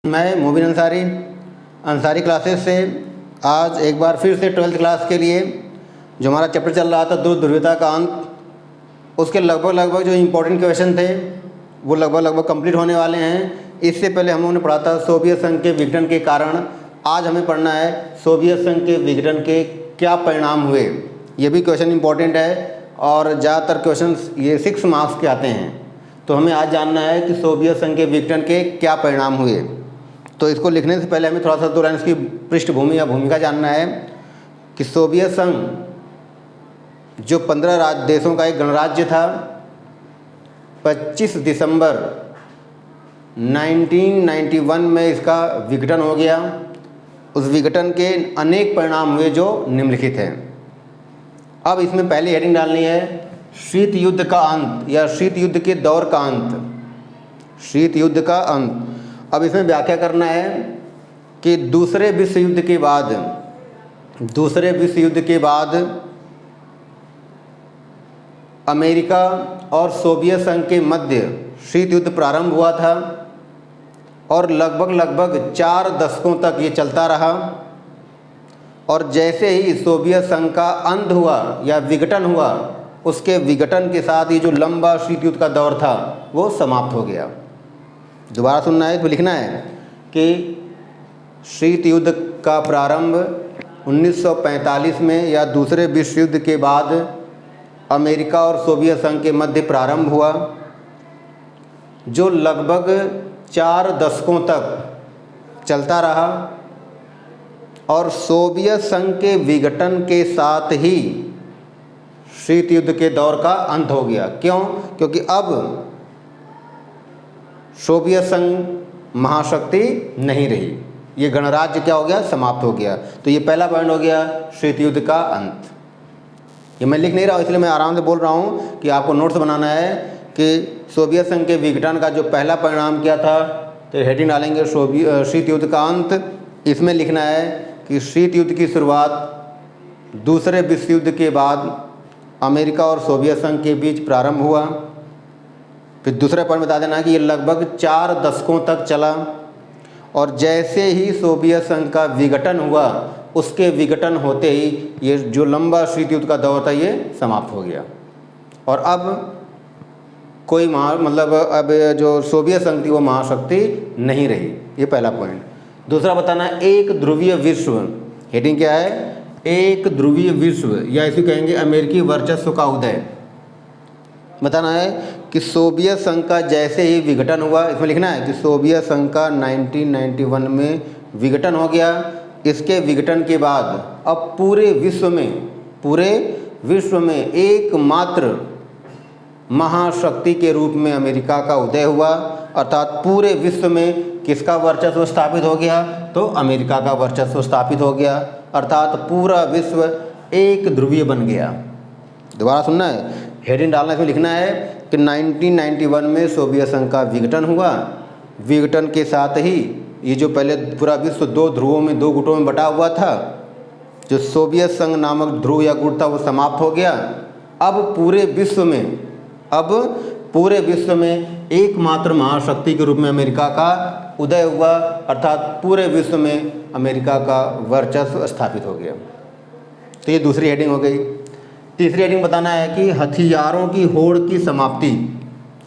मैं मुबीन अंसारी अंसारी क्लासेस से आज एक बार फिर से 12th क्लास के लिए जो हमारा चैप्टर चल रहा था ध्रुव ध्रुवीयता का अंत, उसके लगभग जो इम्पोर्टेंट क्वेश्चन थे वो लगभग कंप्लीट होने वाले हैं। इससे पहले हम लोगों ने पढ़ा था सोवियत संघ के विघटन के कारण। आज हमें पढ़ना है सोवियत संघ के विघटन के क्या परिणाम हुए। ये भी क्वेश्चन इम्पोर्टेंट है और ज़्यादातर क्वेश्चन ये 6 मार्क्स के आते हैं। तो हमें आज जानना है कि सोवियत संघ के विघटन के क्या परिणाम हुए। तो इसको लिखने से पहले हमें थोड़ा सा 2 लाइन की पृष्ठभूमि या भूमिका जानना है कि सोवियत संघ जो 15 देशों का एक गणराज्य था, 25 दिसंबर 1991 में इसका विघटन हो गया। उस विघटन के अनेक परिणाम हुए जो निम्नलिखित हैं। अब इसमें पहली हेडिंग डालनी है शीत युद्ध का अंत या शीत युद्ध के दौर का अंत। शीत युद्ध का अंत। अब इसमें व्याख्या करना है कि दूसरे विश्व युद्ध के बाद अमेरिका और सोवियत संघ के मध्य शीत युद्ध प्रारंभ हुआ था और लगभग 4 दशकों तक ये चलता रहा। और जैसे ही सोवियत संघ का अंत हुआ या विघटन हुआ, उसके विघटन के साथ ये जो लंबा शीत युद्ध का दौर था वो समाप्त हो गया। दोबारा सुनना है, इसमें लिखना है कि शीत युद्ध का प्रारंभ 1945 में या दूसरे विश्व युद्ध के बाद अमेरिका और सोवियत संघ के मध्य प्रारंभ हुआ, जो लगभग 4 दशकों तक चलता रहा। और सोवियत संघ के विघटन के साथ ही शीत युद्ध के दौर का अंत हो गया। क्यों? क्योंकि अब सोवियत संघ महाशक्ति नहीं रही, ये गणराज्य क्या हो गया? समाप्त हो गया। तो ये पहला पॉइंट हो गया शीत युद्ध का अंत। ये मैं लिख नहीं रहा हूँ, इसलिए मैं आराम से बोल रहा हूँ कि आपको नोट्स बनाना है कि सोवियत संघ के विघटन का जो पहला परिणाम क्या था। तो हेडिंग डालेंगे शीत युद्ध का अंत। इसमें लिखना है कि शीत युद्ध की शुरुआत दूसरे विश्व युद्ध के बाद अमेरिका और सोवियत संघ के बीच प्रारंभ हुआ। फिर दूसरा पॉइंट बता देना कि ये लगभग 4 दशकों तक चला और जैसे ही सोवियत संघ का विघटन हुआ, उसके विघटन होते ही ये जो लंबा शीत युद्ध का दौर था ये समाप्त हो गया। और अब कोई अब जो सोवियत संघ थी वो महाशक्ति नहीं रही। ये पहला पॉइंट। दूसरा बताना है एक ध्रुवीय विश्व। हेडिंग क्या है? एक ध्रुवीय विश्व या इसे कहेंगे अमेरिकी वर्चस्व का उदय। बताना है कि सोवियत संघ का जैसे ही विघटन हुआ, इसमें लिखना है कि सोवियत संघ का 1991 में विघटन हो गया। इसके विघटन के बाद अब पूरे विश्व में एकमात्र महाशक्ति के रूप में अमेरिका का उदय हुआ। अर्थात पूरे विश्व में किसका वर्चस्व स्थापित हो गया? तो अमेरिका का वर्चस्व स्थापित हो गया। अर्थात पूरा विश्व एक ध्रुवीय बन गया। दोबारा सुनना है, हेडिंग डालना, इसमें लिखना है कि 1991 में सोवियत संघ का विघटन हुआ। विघटन के साथ ही ये जो पहले पूरा विश्व 2 ध्रुवों में 2 गुटों में बटा हुआ था, जो सोवियत संघ नामक ध्रुव या गुट था वो समाप्त हो गया। अब पूरे विश्व में एकमात्र महाशक्ति के रूप में अमेरिका का उदय हुआ। अर्थात पूरे विश्व में अमेरिका का वर्चस्व स्थापित हो गया। तो ये दूसरी हेडिंग हो गई। तीसरी हेडिंग बताना है कि हथियारों की होड़ की समाप्ति।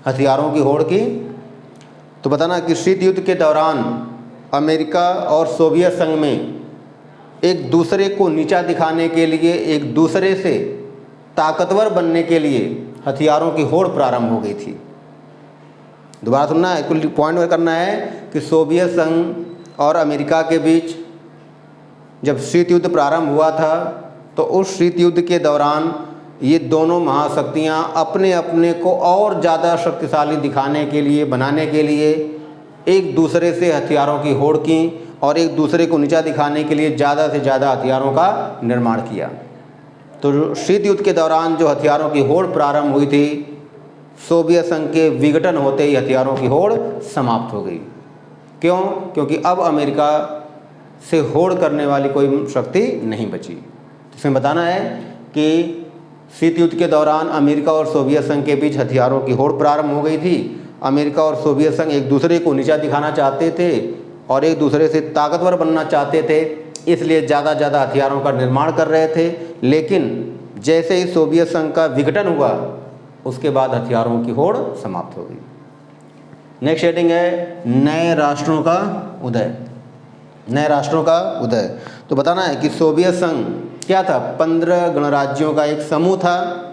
हथियारों की होड़ की, तो बताना कि शीत युद्ध के दौरान अमेरिका और सोवियत संघ में एक दूसरे को नीचा दिखाने के लिए, एक दूसरे से ताकतवर बनने के लिए हथियारों की होड़ प्रारंभ हो गई थी। दोबारा सुनना है, इसको पॉइंट करना है कि सोवियत संघ और अमेरिका के बीच जब शीत युद्ध प्रारंभ हुआ था, तो उस शीत युद्ध के दौरान ये दोनों महाशक्तियाँ अपने अपने को और ज़्यादा शक्तिशाली दिखाने के लिए, बनाने के लिए एक दूसरे से हथियारों की होड़ की और एक दूसरे को नीचा दिखाने के लिए ज़्यादा से ज़्यादा हथियारों का निर्माण किया। तो शीत युद्ध के दौरान जो हथियारों की होड़ प्रारंभ हुई थी, सोवियत संघ के विघटन होते ही हथियारों की होड़ समाप्त हो गई। क्यों? क्योंकि अब अमेरिका से होड़ करने वाली कोई शक्ति नहीं बची। इसमें बताना है कि शीत युद्ध के दौरान अमेरिका और सोवियत संघ के बीच हथियारों की होड़ प्रारंभ हो गई थी। अमेरिका और सोवियत संघ एक दूसरे को नीचा दिखाना चाहते थे और एक दूसरे से ताकतवर बनना चाहते थे, इसलिए ज़्यादा हथियारों का निर्माण कर रहे थे। लेकिन जैसे ही सोवियत संघ का विघटन हुआ, उसके बाद हथियारों की होड़ समाप्त हो गई। नेक्स्ट हेडिंग है नए राष्ट्रों का उदय। नए राष्ट्रों का उदय, तो बताना है कि सोवियत संघ क्या था, 15 गणराज्यों का एक समूह था।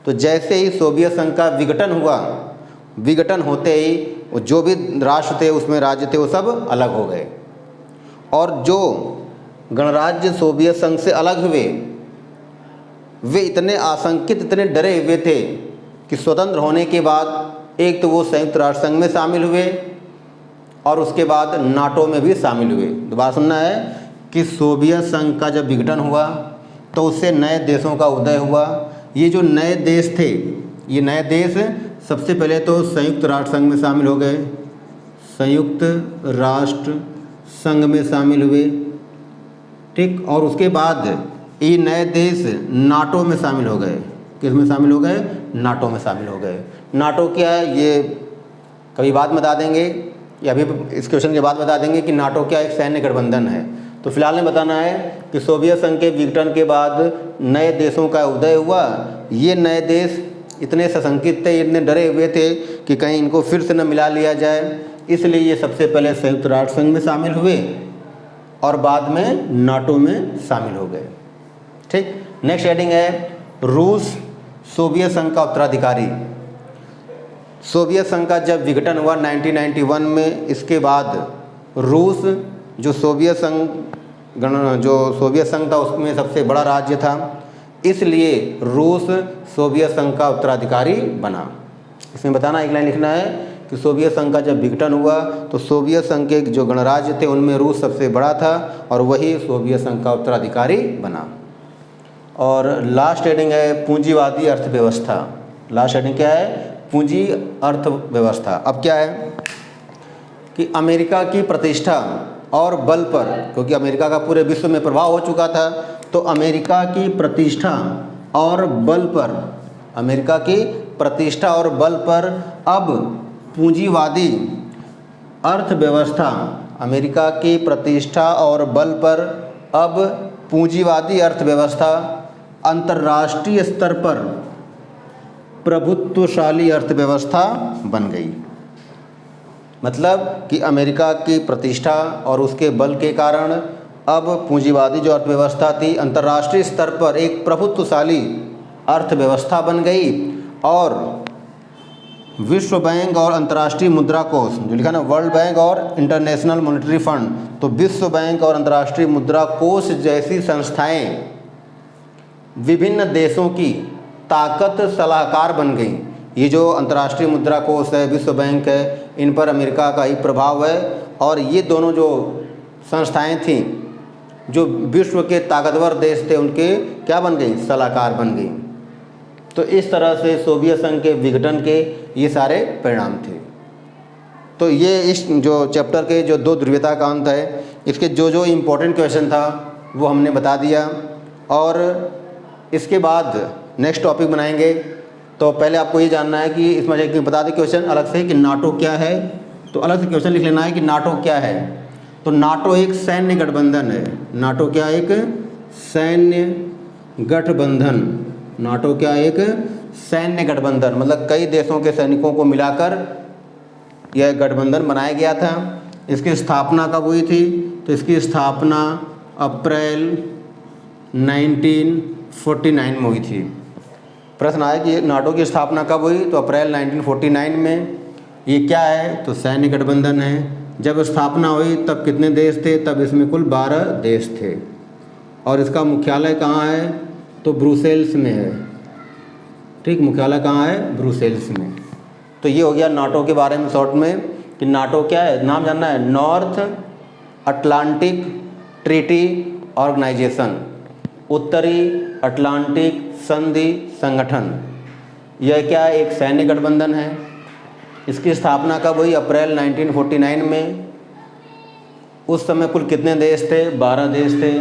तो जैसे ही सोवियत संघ का विघटन हुआ, विघटन होते ही जो भी राष्ट्र थे उसमें राज्य थे वो सब अलग हो गए, और जो गणराज्य सोवियत संघ से अलग हुए वे इतने आशंकित, इतने डरे हुए थे कि स्वतंत्र होने के बाद एक तो वो संयुक्त राष्ट्र संघ में शामिल हुए और उसके बाद नाटो में भी शामिल हुए। दोबारा सुनना है कि सोवियत संघ का जब विघटन हुआ तो उससे नए देशों का उदय हुआ। ये जो नए देश थे, ये नए देश सबसे पहले तो संयुक्त राष्ट्र संघ में शामिल हो गए, संयुक्त राष्ट्र संघ में शामिल हुए, ठीक। और उसके बाद ये नए देश नाटो में शामिल हो गए। किस में शामिल हो गए? नाटो में शामिल हो गए। नाटो क्या है ये कभी बाद में बता देंगे, या अभी इस क्वेश्चन के बाद बता देंगे कि नाटो क्या एक सैन्य गठबंधन है। तो फिलहाल में बताना है कि सोवियत संघ के विघटन के बाद नए देशों का उदय हुआ। ये नए देश इतने सशंकित थे, इतने डरे हुए थे कि कहीं इनको फिर से न मिला लिया जाए, इसलिए ये सबसे पहले संयुक्त राष्ट्र संघ में शामिल हुए और बाद में नाटो में शामिल हो गए, ठीक। नेक्स्ट हेडिंग है रूस सोवियत संघ का उत्तराधिकारी। सोवियत संघ का जब विघटन हुआ 1991 में, इसके बाद रूस जो सोवियत संघ था उसमें सबसे बड़ा राज्य था, इसलिए रूस सोवियत संघ का उत्तराधिकारी बना। इसमें बताना, एक लाइन लिखना है कि सोवियत संघ का जब विघटन हुआ तो सोवियत संघ के जो गणराज्य थे उनमें रूस सबसे बड़ा था और वही सोवियत संघ का उत्तराधिकारी बना। और लास्ट हेडिंग है पूंजीवादी अर्थव्यवस्था। लास्ट हेडिंग क्या है? पूंजी अर्थव्यवस्था। अब क्या है कि अमेरिका की प्रतिष्ठा और बल पर, क्योंकि अमेरिका का पूरे विश्व में प्रभाव हो चुका था, तो अमेरिका की प्रतिष्ठा और बल पर, अमेरिका की प्रतिष्ठा और बल पर अब पूंजीवादी अर्थव्यवस्था, अमेरिका की प्रतिष्ठा और बल पर अब पूंजीवादी अर्थव्यवस्था अंतर्राष्ट्रीय स्तर पर प्रभुत्वशाली अर्थव्यवस्था बन गई। मतलब कि अमेरिका की प्रतिष्ठा और उसके बल के कारण अब पूंजीवादी जो अर्थव्यवस्था थी अंतर्राष्ट्रीय स्तर पर एक प्रभुत्वशाली अर्थव्यवस्था बन गई। और विश्व बैंक और अंतर्राष्ट्रीय मुद्रा कोष, जो लिखा ना वर्ल्ड बैंक और इंटरनेशनल मॉनेटरी फंड, तो विश्व बैंक और अंतर्राष्ट्रीय मुद्रा कोष जैसी संस्थाएं विभिन्न देशों की ताकत सलाहकार बन गई। ये जो अंतर्राष्ट्रीय मुद्रा कोष है, विश्व बैंक है, इन पर अमेरिका का ही प्रभाव है, और ये दोनों जो संस्थाएं थीं जो विश्व के ताकतवर देश थे उनके क्या बन गई? सलाहकार बन गई। तो इस तरह से सोवियत संघ के विघटन के ये सारे परिणाम थे। तो ये इस जो चैप्टर के जो 2 ध्रुवीयता का अंत है, इसके जो इम्पोर्टेंट क्वेश्चन था वो हमने बता दिया। और इसके बाद नेक्स्ट टॉपिक बनाएंगे। तो पहले आपको ये जानना है कि इसमें एक बता दें क्वेश्चन अलग से कि नाटो क्या है। तो अलग से क्वेश्चन लिख लेना है कि नाटो क्या है। तो नाटो एक सैन्य गठबंधन है। नाटो क्या? एक सैन्य गठबंधन। नाटो क्या? एक सैन्य गठबंधन, मतलब कई देशों के सैनिकों को मिलाकर यह गठबंधन बनाया गया था। इसकी स्थापना कब हुई थी? तो इसकी स्थापना अप्रैल 1949 में हुई थी। प्रश्न आया कि नाटो की स्थापना कब हुई? तो अप्रैल 1949 में। ये क्या है? तो सैन्य गठबंधन है। जब स्थापना हुई तब कितने देश थे? तब इसमें कुल 12 देश थे। और इसका मुख्यालय कहाँ है? तो ब्रुसेल्स में है, ठीक। मुख्यालय कहाँ है? ब्रुसेल्स में। तो ये हो गया नाटो के बारे में शॉर्ट में कि नाटो क्या है। नाम जानना है, नॉर्थ अटलांटिक ट्रीटी ऑर्गेनाइजेशन, उत्तरी अटलांटिक संधि संगठन। यह क्या है? एक सैन्य गठबंधन है। इसकी स्थापना कब हुई? अप्रैल 1949 में। उस समय कुल कितने देश थे? 12 देश थे।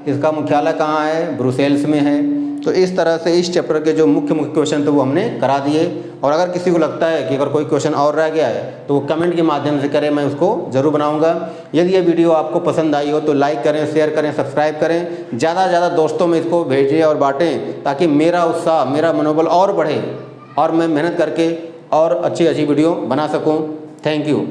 इसका मुख्यालय कहाँ है? ब्रुसेल्स में है। तो इस तरह से इस चैप्टर के जो मुख्य क्वेश्चन थे वो हमने करा दिए। और अगर किसी को लगता है कि अगर कोई क्वेश्चन और रह गया है तो वो कमेंट के माध्यम से करें, मैं उसको ज़रूर बनाऊंगा। यदि ये वीडियो आपको पसंद आई हो तो लाइक करें, शेयर करें, सब्सक्राइब करें, ज़्यादा से ज़्यादा दोस्तों में इसको भेजें और बांटें, ताकि मेरा उत्साह, मेरा मनोबल और बढ़े और मैं मेहनत करके और अच्छी अच्छी वीडियो बना सकूँ। Thank you.